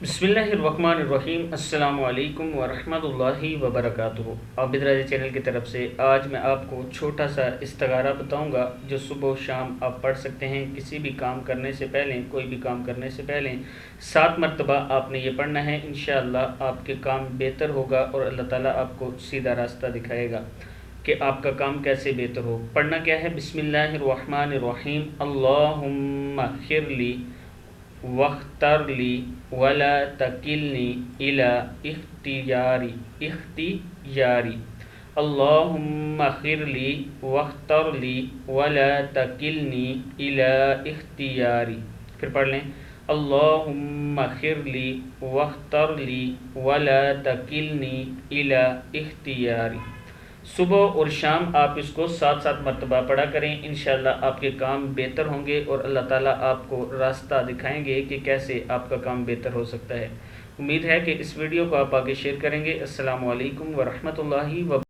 बिस्मिल्लाहिर्रहमानिर्रहीम। अस्सलामु अलैकुम वरहमतुल्लाहि वबरकातुहू। आबिद राजा चैनल की तरफ से आज मैं आपको छोटा सा इस्तिखारा बताऊंगा जो सुबह शाम आप पढ़ सकते हैं। किसी भी काम करने से पहले, कोई भी काम करने से पहले 7 मरतबा आपने ये पढ़ना है। इंशाअल्लाह आपके काम बेहतर होगा और अल्लाह ताला आपको सीधा रास्ता दिखाएगा कि आपका काम कैसे बेहतर हो। पढ़ना क्या है? बिस्मिल्लाहिर्रहमानिर्रहीम। अल्लाहुम्मा खिरली वख्तरली वला तकिलनी इला इख्तियारी। अल्लाहुम्मा खिरली वख्तरली वला तकिलनी इला इख्तियारी। फिर पढ़ लें, अल्लाहुम्मा खिरली वख्तरली वला तकिलनी इला इख्तियारी। सुबह और शाम आप इसको 7 मरतबा पढ़ा करें। इंशाअल्लाह आपके काम बेहतर होंगे और अल्लाह ताला आपको रास्ता दिखाएंगे कि कैसे आपका काम बेहतर हो सकता है। उम्मीद है कि इस वीडियो को आप आगे शेयर करेंगे। अस्सलामु अलैकुम वरहमतुल्लाहि व